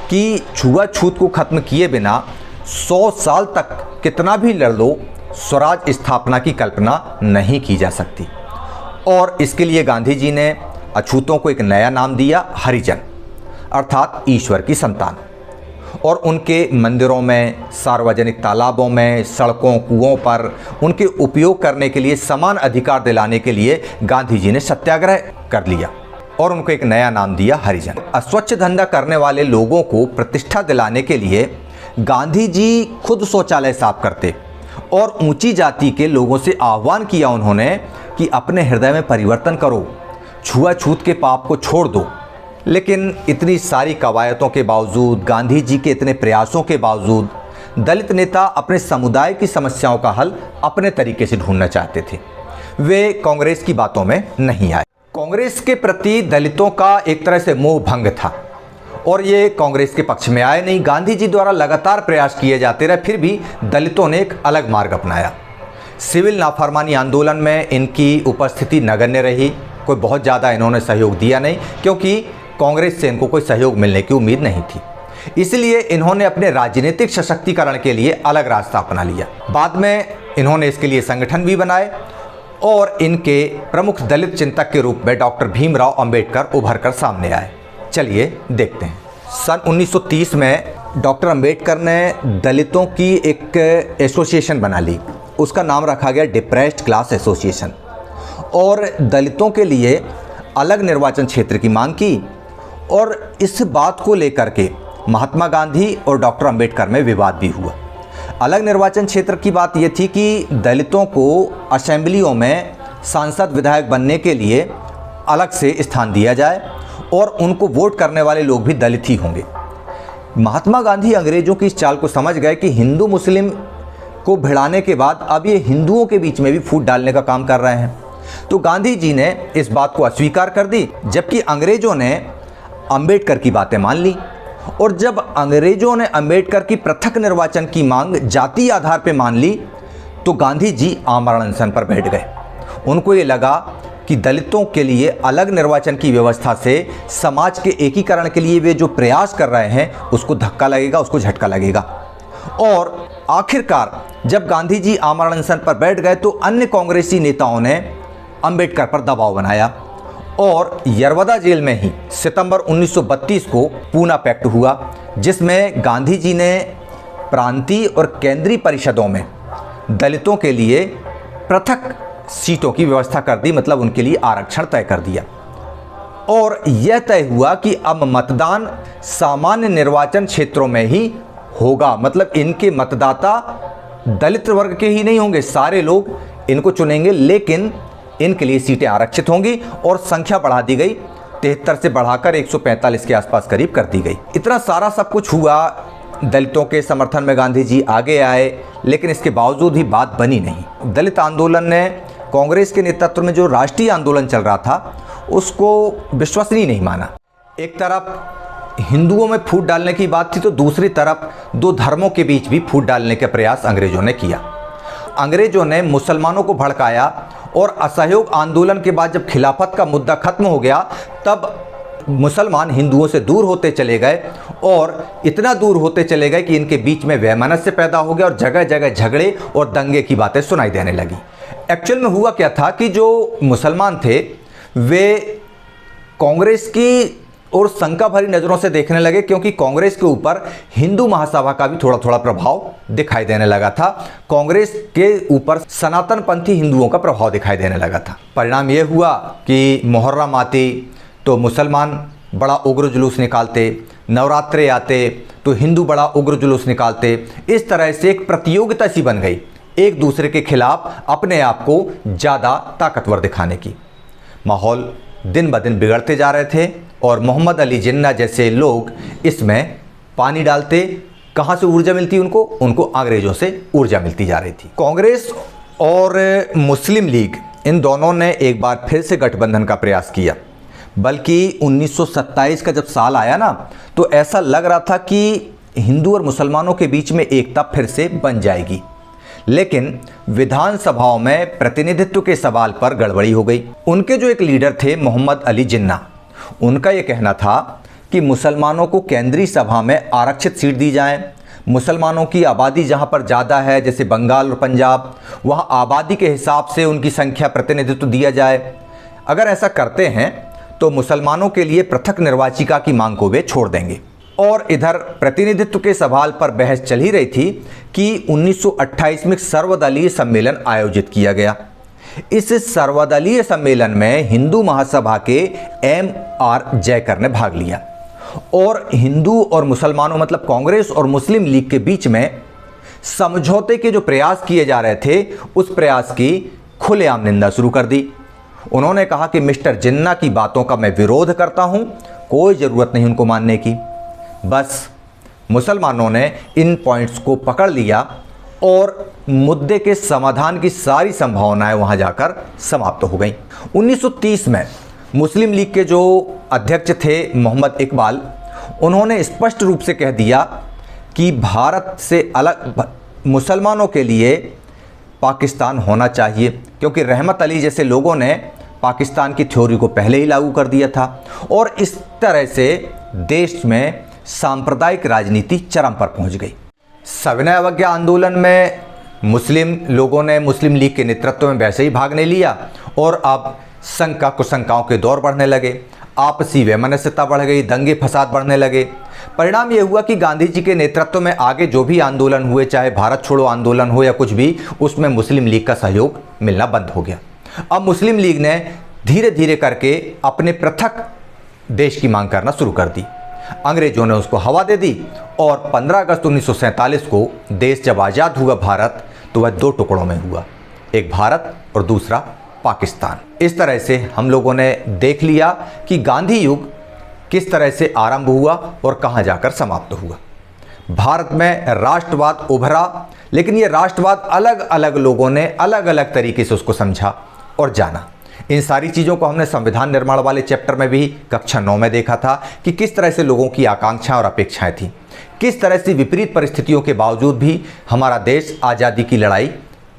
कि छुआछूत को खत्म किए बिना 100 साल तक कितना भी लड़ लो, स्वराज स्थापना की कल्पना नहीं की जा सकती। और इसके लिए गांधी जी ने अछूतों को एक नया नाम दिया, हरिजन, अर्थात ईश्वर की संतान। और उनके मंदिरों में, सार्वजनिक तालाबों में, सड़कों, कुओं पर उनके उपयोग करने के लिए समान अधिकार दिलाने के लिए गांधी जी ने सत्याग्रह कर लिया और उनको एक नया नाम दिया, हरिजन। अस्वच्छ धंधा करने वाले लोगों को प्रतिष्ठा दिलाने के लिए गांधी जी खुद शौचालय साफ करते और ऊंची जाति के लोगों से आह्वान किया उन्होंने कि अपने हृदय में परिवर्तन करो, छुआछूत के पाप को छोड़ दो। लेकिन इतनी सारी कवायतों के बावजूद, गांधी जी के इतने प्रयासों के बावजूद दलित नेता अपने समुदाय की समस्याओं का हल अपने तरीके से ढूंढना चाहते थे। वे कांग्रेस की बातों में नहीं आए। कांग्रेस के प्रति दलितों का एक तरह से मोह भंग था और ये कांग्रेस के पक्ष में आए नहीं। गांधी जी द्वारा लगातार प्रयास किए जाते रहे, फिर भी दलितों ने एक अलग मार्ग अपनाया। सिविल नाफरमानी आंदोलन में इनकी उपस्थिति नगण्य रही, कोई बहुत ज़्यादा इन्होंने सहयोग दिया नहीं, क्योंकि कांग्रेस से इनको कोई सहयोग मिलने की उम्मीद नहीं थी। इसलिए इन्होंने अपने राजनीतिक सशक्तिकरण के लिए अलग रास्ता अपना लिया। बाद में इन्होंने इसके लिए संगठन भी बनाए और इनके प्रमुख दलित चिंतक के रूप में डॉक्टर भीमराव अंबेडकर उभर कर सामने आए। चलिए देखते हैं। सन 1930 में डॉक्टर अंबेडकर ने दलितों की एक एसोसिएशन बना ली। उसका नाम रखा गया डिप्रेस्ड क्लास एसोसिएशन, और दलितों के लिए अलग निर्वाचन क्षेत्र की मांग की। और इस बात को लेकर के महात्मा गांधी और डॉक्टर अंबेडकर में विवाद भी हुआ। अलग निर्वाचन क्षेत्र की बात यह थी कि दलितों को असेंबलियों में सांसद विधायक बनने के लिए अलग से स्थान दिया जाए और उनको वोट करने वाले लोग भी दलित ही होंगे। महात्मा गांधी अंग्रेजों की इस चाल को समझ गए कि हिंदू मुस्लिम को भिड़ाने के बाद अब ये हिंदुओं के बीच में भी फूट डालने का काम कर रहे हैं। तो गांधी जी ने इस बात को अस्वीकार कर दी, जबकि अंग्रेजों ने अंबेडकर की बातें मान ली। और जब अंग्रेजों ने अंबेडकर की पृथक निर्वाचन की मांग जातीय आधार पर मान ली, तो गांधी जी आमरण अनशन पर बैठ गए। उनको ये लगा कि दलितों के लिए अलग निर्वाचन की व्यवस्था से समाज के एकीकरण के लिए वे जो प्रयास कर रहे हैं उसको धक्का लगेगा, उसको झटका लगेगा। और आखिरकार जब गांधी जी आमरण अनशन पर बैठ गए तो अन्य कांग्रेसी नेताओं ने अंबेडकर पर दबाव बनाया और यरवदा जेल में ही सितंबर 1932 को पूना पैक्ट हुआ, जिसमें गांधी जी ने प्रांतीय और केंद्रीय परिषदों में दलितों के लिए पृथक सीटों की व्यवस्था कर दी, मतलब उनके लिए आरक्षण तय कर दिया। और यह तय हुआ कि अब मतदान सामान्य निर्वाचन क्षेत्रों में ही होगा, मतलब इनके मतदाता दलित वर्ग के ही नहीं होंगे, सारे लोग इनको चुनेंगे, लेकिन इनके लिए सीटें आरक्षित होंगी। और संख्या बढ़ा दी गई, 73 से बढ़ाकर 145 के आसपास करीब कर दी गई। इतना सारा सब कुछ हुआ, दलितों के समर्थन में गांधी जी आगे आए, लेकिन इसके बावजूद ही बात बनी नहीं। दलित आंदोलन ने कांग्रेस के नेतृत्व में जो राष्ट्रीय आंदोलन चल रहा था उसको विश्वसनीय नहीं माना। एक तरफ हिंदुओं में फूट डालने की बात थी, तो दूसरी तरफ दो धर्मों के बीच भी फूट डालने का प्रयास अंग्रेजों ने किया। अंग्रेजों ने मुसलमानों को भड़काया और असहयोग आंदोलन के बाद जब खिलाफत का मुद्दा खत्म हो गया, तब मुसलमान हिंदुओं से दूर होते चले गए और इतना दूर होते चले गए कि इनके बीच में वैमनस्य पैदा हो गया और जगह जगह झगड़े और दंगे की बातें सुनाई देने लगी। एक्चुअल में हुआ क्या था कि जो मुसलमान थे वे कांग्रेस की और शंका भरी नज़रों से देखने लगे, क्योंकि कांग्रेस के ऊपर हिंदू महासभा का भी थोड़ा थोड़ा प्रभाव दिखाई देने लगा था। कांग्रेस के ऊपर सनातनपंथी हिंदुओं का प्रभाव दिखाई देने लगा था। परिणाम ये हुआ कि मुहर्रम आती तो मुसलमान बड़ा उग्र जुलूस निकालते, नवरात्रे आते तो हिंदू बड़ा उग्र जुलूस निकालते। इस तरह से एक प्रतियोगिता सी बन गई, एक दूसरे के खिलाफ अपने आप को ज़्यादा ताकतवर दिखाने की। माहौल दिन ब दिन बिगड़ते जा रहे थे और मोहम्मद अली जिन्ना जैसे लोग इसमें पानी डालते। कहाँ से ऊर्जा मिलती उनको? उनको अंग्रेजों से ऊर्जा मिलती जा रही थी। कांग्रेस और मुस्लिम लीग इन दोनों ने एक बार फिर से गठबंधन का प्रयास किया, बल्कि 1927 का जब साल आया ना, तो ऐसा लग रहा था कि हिंदू और मुसलमानों के बीच में एकता फिर से बन जाएगी। लेकिन विधानसभाओं में प्रतिनिधित्व के सवाल पर गड़बड़ी हो गई। उनके जो एक लीडर थे मोहम्मद अली जिन्ना, उनका ये कहना था कि मुसलमानों को केंद्रीय सभा में आरक्षित सीट दी जाए। मुसलमानों की आबादी जहाँ पर ज़्यादा है, जैसे बंगाल और पंजाब, वहाँ आबादी के हिसाब से उनकी संख्या प्रतिनिधित्व दिया जाए। अगर ऐसा करते हैं तो मुसलमानों के लिए पृथक निर्वाचिका की मांग को वे छोड़ देंगे। और इधर प्रतिनिधित्व के सवाल पर बहस चल ही रही थी कि 1928 में सर्वदलीय सम्मेलन आयोजित किया गया। इस सर्वदलीय सम्मेलन में हिंदू महासभा के M.R. जयकर ने भाग लिया और हिंदू और मुसलमानों मतलब कांग्रेस और मुस्लिम लीग के बीच में समझौते के जो प्रयास किए जा रहे थे उस प्रयास की खुलेआम निंदा शुरू कर दी। उन्होंने कहा कि मिस्टर जिन्ना की बातों का मैं विरोध करता हूं, कोई ज़रूरत नहीं उनको मानने की। बस मुसलमानों ने इन पॉइंट्स को पकड़ लिया और मुद्दे के समाधान की सारी संभावनाएं वहां जाकर समाप्त हो गईं। 1930 में मुस्लिम लीग के जो अध्यक्ष थे मोहम्मद इकबाल, उन्होंने स्पष्ट रूप से कह दिया कि भारत से अलग मुसलमानों के लिए पाकिस्तान होना चाहिए, क्योंकि रहमत अली जैसे लोगों ने पाकिस्तान की थ्योरी को पहले ही लागू कर दिया था और इस तरह से देश में सांप्रदायिक राजनीति चरम पर पहुंच गई। सविनय अवज्ञा आंदोलन में मुस्लिम लोगों ने मुस्लिम लीग के नेतृत्व में वैसे ही भाग नहीं लिया और अब शंका कुशंकाओं के दौर बढ़ने लगे, आपसी वैमनस्यता बढ़ गई, दंगे फसाद बढ़ने लगे। परिणाम यह हुआ कि गांधी जी के नेतृत्व में आगे जो भी आंदोलन हुए, चाहे भारत छोड़ो आंदोलन हो या कुछ भी, उसमें मुस्लिम लीग का सहयोग मिलना बंद हो गया। अब मुस्लिम लीग ने धीरे धीरे करके अपने पृथक देश की मांग करना शुरू कर दी। अंग्रेजों ने उसको हवा दे दी और 15 अगस्त 1947 को देश जब आज़ाद हुआ भारत, तो वह दो टुकड़ों में हुआ, एक भारत और दूसरा पाकिस्तान। इस तरह से हम लोगों ने देख लिया कि गांधी युग किस तरह से आरंभ हुआ और कहां जाकर समाप्त हुआ। भारत में राष्ट्रवाद उभरा, लेकिन ये राष्ट्रवाद अलग अलग लोगों ने अलग अलग तरीके से उसको समझा और जाना। इन सारी चीज़ों को हमने संविधान निर्माण वाले चैप्टर में भी कक्षा 9 में देखा था कि किस तरह से लोगों की आकांक्षाएं और अपेक्षाएं थी, किस तरह से विपरीत परिस्थितियों के बावजूद भी हमारा देश आज़ादी की लड़ाई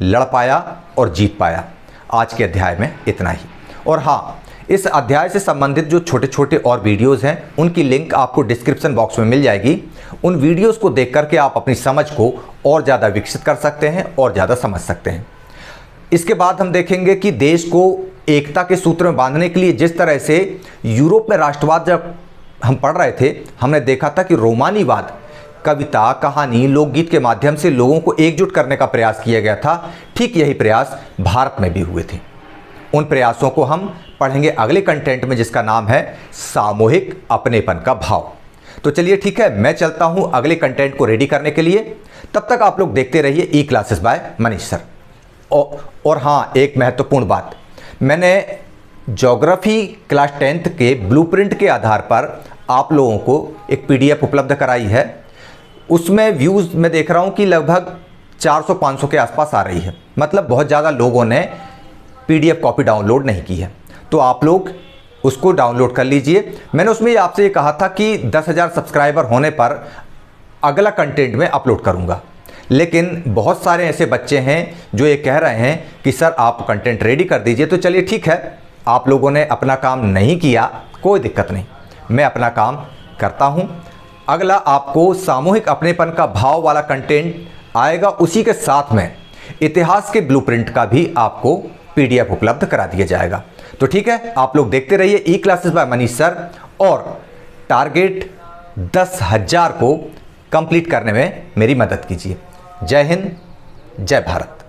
लड़ पाया और जीत पाया। आज के अध्याय में इतना ही। और हाँ, इस अध्याय से संबंधित जो छोटे छोटे और वीडियोज़ हैं उनकी लिंक आपको डिस्क्रिप्शन बॉक्स में मिल जाएगी। उन वीडियोज़ को देख करके आप अपनी समझ को और ज़्यादा विकसित कर सकते हैं और ज़्यादा समझ सकते हैं। इसके बाद हम देखेंगे कि देश को एकता के सूत्र में बांधने के लिए जिस तरह से यूरोप में राष्ट्रवाद जब हम पढ़ रहे थे, हमने देखा था कि रोमानीवाद कविता, कहानी, लोकगीत के माध्यम से लोगों को एकजुट करने का प्रयास किया गया था। ठीक यही प्रयास भारत में भी हुए थे। उन प्रयासों को हम पढ़ेंगे अगले कंटेंट में, जिसका नाम है सामूहिक अपनेपन का भाव। तो चलिए ठीक है, मैं चलता हूं अगले कंटेंट को रेडी करने के लिए। तब तक आप लोग देखते रहिए ई क्लासेस बाय मनीष सर। और हाँ, एक महत्वपूर्ण बात, मैंने ज्योग्राफी क्लास 10th के ब्लूप्रिंट के आधार पर आप लोगों को एक PDF उपलब्ध कराई है। उसमें व्यूज़ मैं देख रहा हूँ कि लगभग 400-500 के आसपास आ रही है। मतलब बहुत ज़्यादा लोगों ने PDF कॉपी डाउनलोड नहीं की है, तो आप लोग उसको डाउनलोड कर लीजिए। मैंने उसमें आपसे ये कहा था कि 10,000 सब्सक्राइबर होने पर अगला कंटेंट में अपलोड करूँगा, लेकिन बहुत सारे ऐसे बच्चे हैं जो ये कह रहे हैं कि सर आप कंटेंट रेडी कर दीजिए। तो चलिए ठीक है, आप लोगों ने अपना काम नहीं किया, कोई दिक्कत नहीं, मैं अपना काम करता हूँ। अगला आपको सामूहिक अपनेपन का भाव वाला कंटेंट आएगा, उसी के साथ में इतिहास के ब्लूप्रिंट का भी आपको PDF उपलब्ध करा दिया जाएगा। तो ठीक है, आप लोग देखते रहिए ई क्लासेस बाय मनीष सर और टारगेट 10,000 को कंप्लीट करने में मेरी मदद कीजिए। जय हिंद, जय भारत।